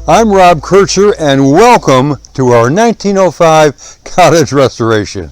I'm Rob Kircher and welcome to our 1905 cottage restoration.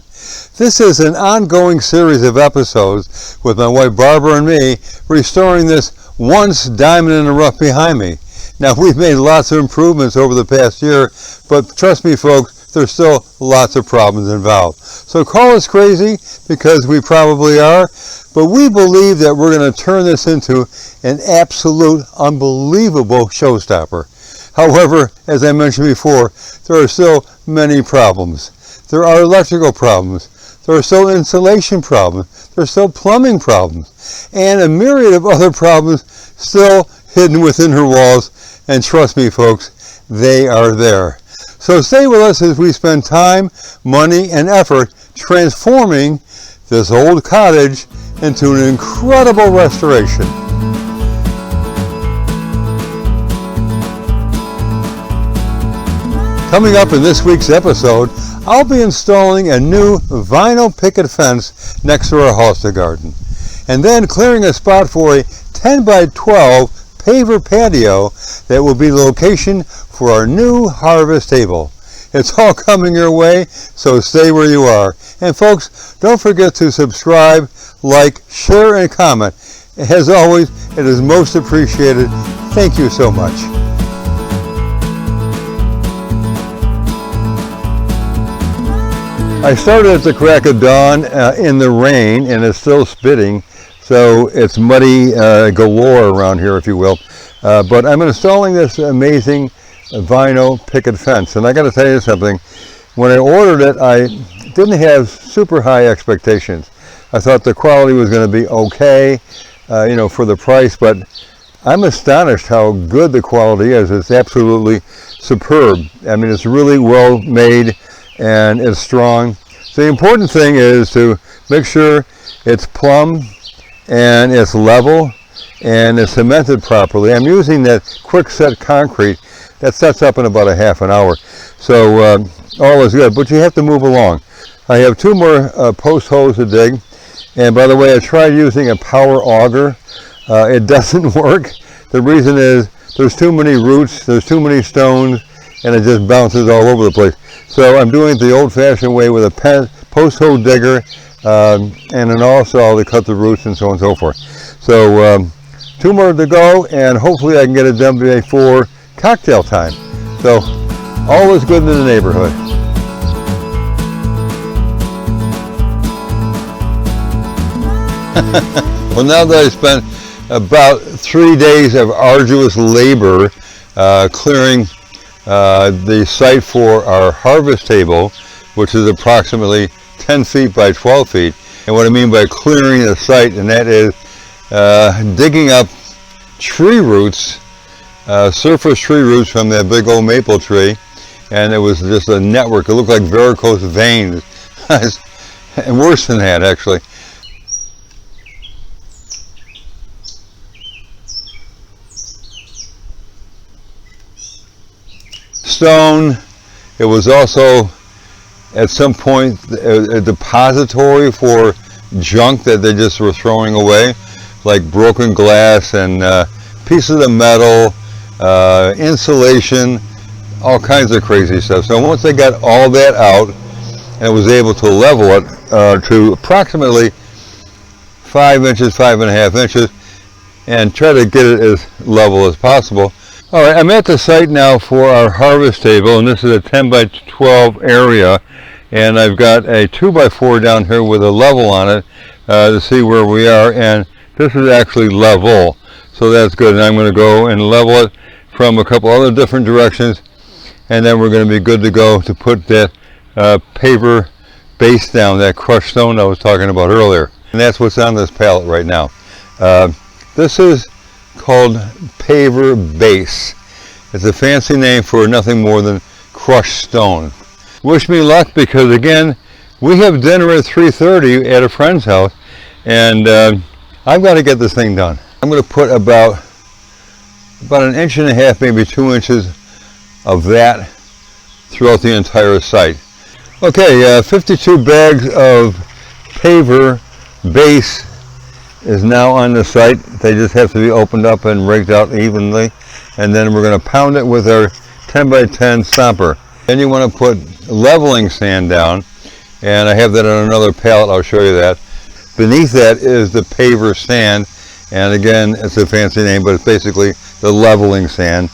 This is an ongoing series of episodes with my wife Barbara and me restoring this once diamond in the rough behind me. Now, we've made lots of improvements over the past year, but trust me folks, there's still lots of problems involved. So call us crazy, because we probably are, but we believe that we're going to turn this into an absolute unbelievable showstopper. However, as I mentioned before, there are still many problems. There are electrical problems, there are still insulation problems, there are still plumbing problems, and a myriad of other problems still hidden within her walls. And trust me folks, they are there. So stay with us as we spend time, money, and effort transforming this old cottage into an incredible restoration. Coming up in this week's episode, I'll be installing a new vinyl picket fence next to our Halsta garden, and then clearing a spot for a 10 by 12 Paver Patio that will be the location for our new harvest table. It's all coming your way, so stay where you are. And folks, don't forget to subscribe, like, share, and comment. As always, it is most appreciated. Thank you so much. I started at the crack of dawn in the rain, and it's still spitting, so it's muddy galore around here, if you will. But I'm installing this amazing vinyl picket fence, and I got to tell you something. When I ordered it, I didn't have super high expectations. I thought the quality was going to be okay, for the price, but I'm astonished how good the quality is. It's absolutely superb. I mean, it's really well made and it's strong. So the important thing is to make sure it's plumb and it's level and it's cemented properly. I'm using that quick set concrete that sets up in about a half an hour. So all is good, but you have to move along. I have two more post holes to dig. And by the way, I tried using a power auger. It doesn't work. The reason is there's too many roots, there's too many stones, and it just bounces all over the place. So I'm doing it the old-fashioned way with a post hole digger and an awl saw to cut the roots and so on and so forth. So two more to go, and hopefully I can get it done before cocktail time. So all is good in the neighborhood. Well, now that I spent about 3 days of arduous labor clearing the site for our harvest table, which is approximately 10 feet by 12 feet. And what I mean by clearing the site, and that is digging up tree roots, surface tree roots from that big old maple tree. And it was just a network. It looked like varicose veins. And worse than that, actually. Stone. It was also at some point a depository for junk that they just were throwing away, like broken glass and pieces of metal, insulation, all kinds of crazy stuff. So once they got all that out and was able to level it to approximately 5 inches, 5.5 inches, and try to get it as level as possible. All right, I'm at the site now for our harvest table, and this is a 10 by 12 area, and I've got a 2 by 4 down here with a level on it to see where we are, and this is actually level, so that's good. And I'm going to go and level it from a couple other different directions, and then we're going to be good to go to put that paver base down, that crushed stone I was talking about earlier. And that's what's on this pallet right now. This is called paver base. It's a fancy name for nothing more than crushed stone. Wish me luck, because again, we have dinner at 3:30 at a friend's house, and I've got to get this thing done. I'm going to put about 1.5 inches, maybe 2 inches of that throughout the entire site. Okay, 52 bags of paver base is now on the site. They just have to be opened up and raked out evenly, and then we're going to pound it with our 10 by 10 stomper. Then you want to put leveling sand down, and I have that on another pallet. I'll show you that. Beneath that is the paver sand, and again, it's a fancy name, but it's basically the leveling sand.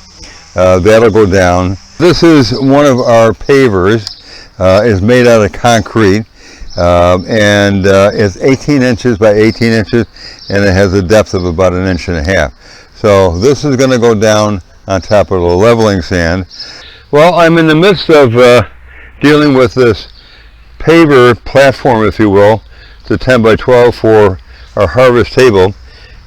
That'll go down. This is one of our pavers. It's made out of concrete, and it's 18 inches by 18 inches, and it has a depth of about 1.5 inches. So this is going to go down on top of the leveling sand. Well, I'm in the midst of dealing with this paver platform, if you will. It's a 10 by 12 for our harvest table,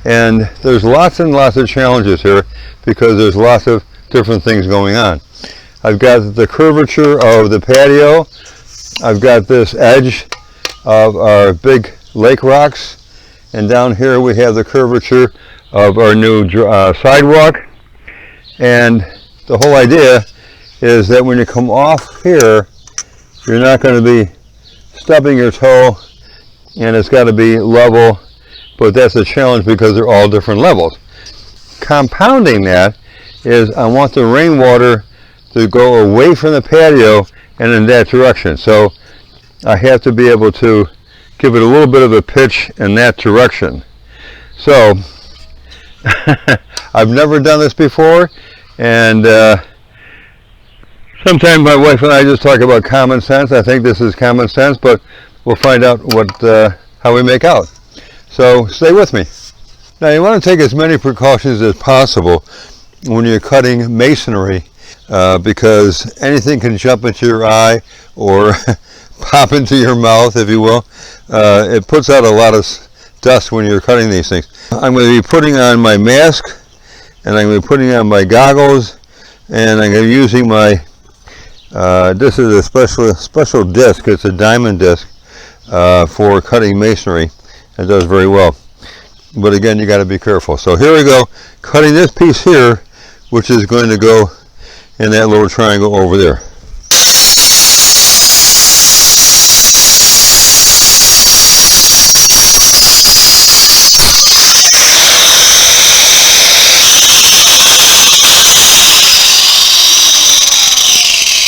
and there's lots and lots of challenges here because there's lots of different things going on. I've got the curvature of the patio. I've got this edge of our big lake rocks, and down here we have the curvature of our new sidewalk. And the whole idea is that when you come off here, you're not going to be stubbing your toe, and it's got to be level, but that's a challenge because they're all different levels. Compounding that is I want the rainwater to go away from the patio and in that direction. So I have to be able to give it a little bit of a pitch in that direction. So I've never done this before, and sometimes my wife and I just talk about common sense. I think this is common sense, but we'll find out how we make out. So stay with me. Now you want to take as many precautions as possible when you're cutting masonry, because anything can jump into your eye or pop into your mouth, if you will. It puts out a lot of dust when you're cutting these things. I'm going to be putting on my mask, and I'm going to be putting on my goggles, and I'm going to be using my, this is a special disc. It's a diamond disc for cutting masonry. It does very well. But again, you got to be careful. So here we go, cutting this piece here, which is going to go in that little triangle over there.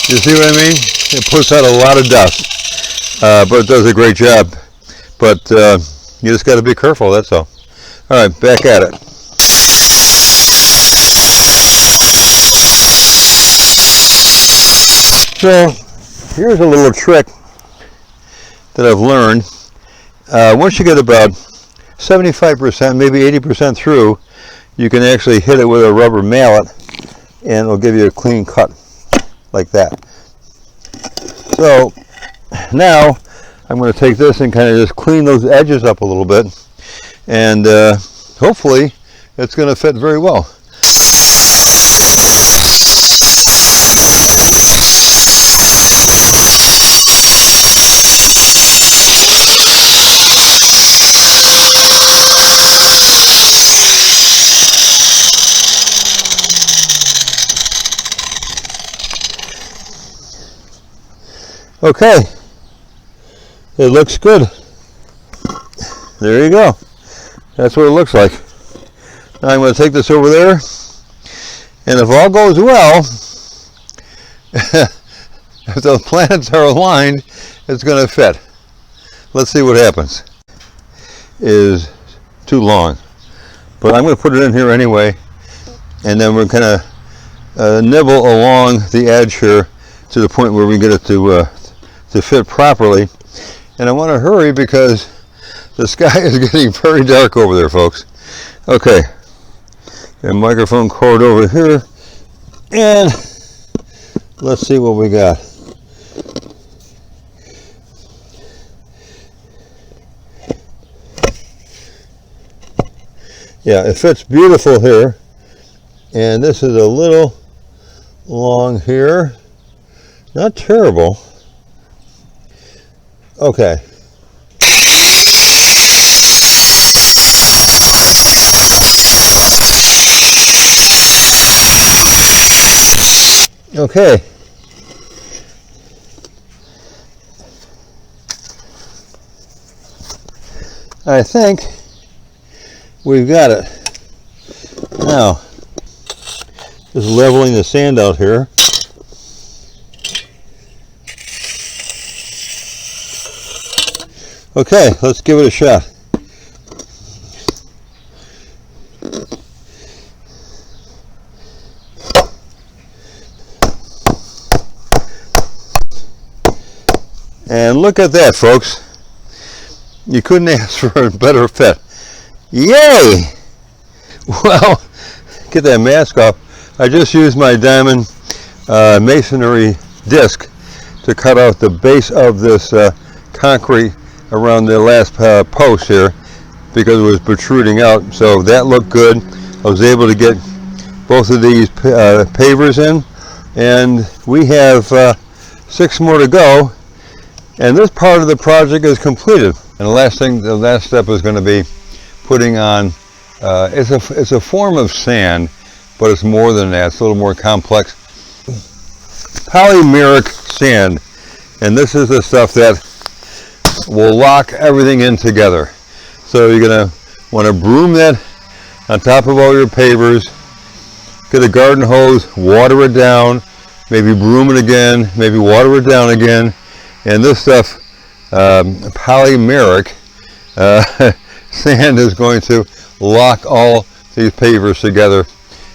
You see what I mean? It puts out a lot of dust, but it does a great job. But you just got to be careful, that's all. All right, back at it. So here's a little trick that I've learned. Once you get about 75%, maybe 80% through, you can actually hit it with a rubber mallet, and it'll give you a clean cut like that. So now I'm going to take this and kind of just clean those edges up a little bit, and hopefully it's going to fit very well. Okay, it looks good. There you go. That's what it looks like. Now I'm going to take this over there, and if all goes well, if the planets are aligned, it's going to fit. Let's see what happens. Is too long, but I'm going to put it in here anyway, and then we're going to nibble along the edge here to the point where we get it to fit properly. And I want to hurry because the sky is getting very dark over there, folks. Okay, got a microphone cord over here, and let's see what we got. Yeah, it fits beautiful here, and this is a little long here. Not terrible. Okay. Okay. I think we've got it. Now, just leveling the sand out here. Okay, let's give it a shot. And look at that, folks. You couldn't ask for a better fit. Yay! Well, get that mask off. I just used my diamond masonry disc to cut out the base of this concrete around the last post here because it was protruding out. So that looked good. I was able to get both of these pavers in, and we have 6 more to go. And this part of the project is completed. And the last step is going to be putting on, it's a form of sand, but it's more than that. It's a little more complex. Polymeric sand. And this is the stuff that will lock everything in together. So you're going to want to broom that on top of all your pavers, get a garden hose, water it down, maybe broom it again, maybe water it down again. And this stuff, polymeric sand, is going to lock all these pavers together.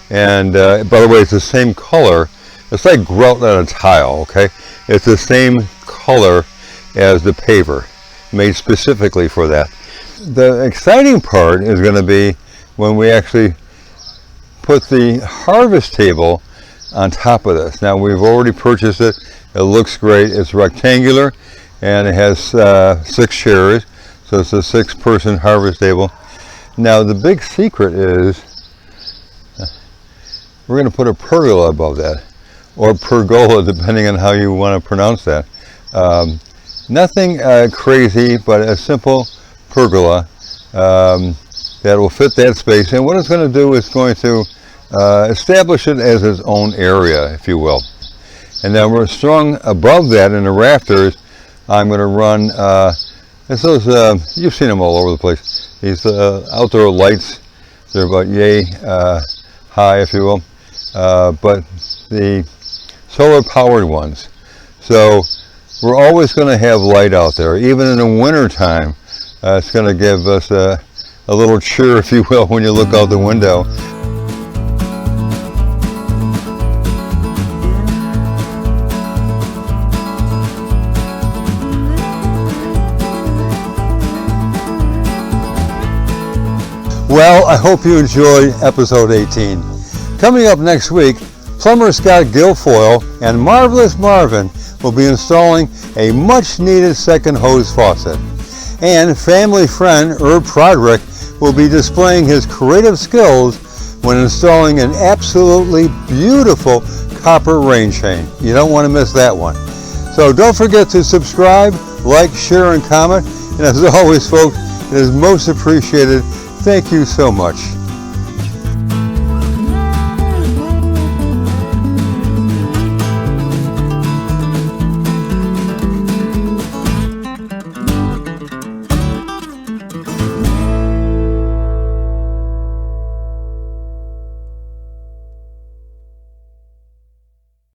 And by the way, it's the same color. It's like grout on a tile, okay? It's the same color as the paver, made specifically for that. The exciting part is going to be when we actually put the harvest table on top of this. Now, we've already purchased it. It looks great. It's rectangular and it has 6 chairs, so it's a 6-person harvest table. Now the big secret is we're going to put a pergola above that, or pergola depending on how you want to pronounce that. Nothing crazy, but a simple pergola that will fit that space. And what it's going to do is going to establish it as its own area, if you will. And then we're strung above that in the rafters. I'm going to run, you've seen them all over the place, these outdoor lights. They're about yay high, if you will, but the solar powered ones. So we're always going to have light out there, even in the winter time. It's going to give us a little cheer, if you will, when you look out the window. Well, I hope you enjoyed episode 18. Coming up next week, plumber Scott Guilfoyle and Marvelous Marvin will be installing a much-needed second hose faucet. And family friend Herb Broderick will be displaying his creative skills when installing an absolutely beautiful copper rain chain. You don't want to miss that one. So don't forget to subscribe, like, share, and comment. And as always, folks, it is most appreciated. Thank you so much.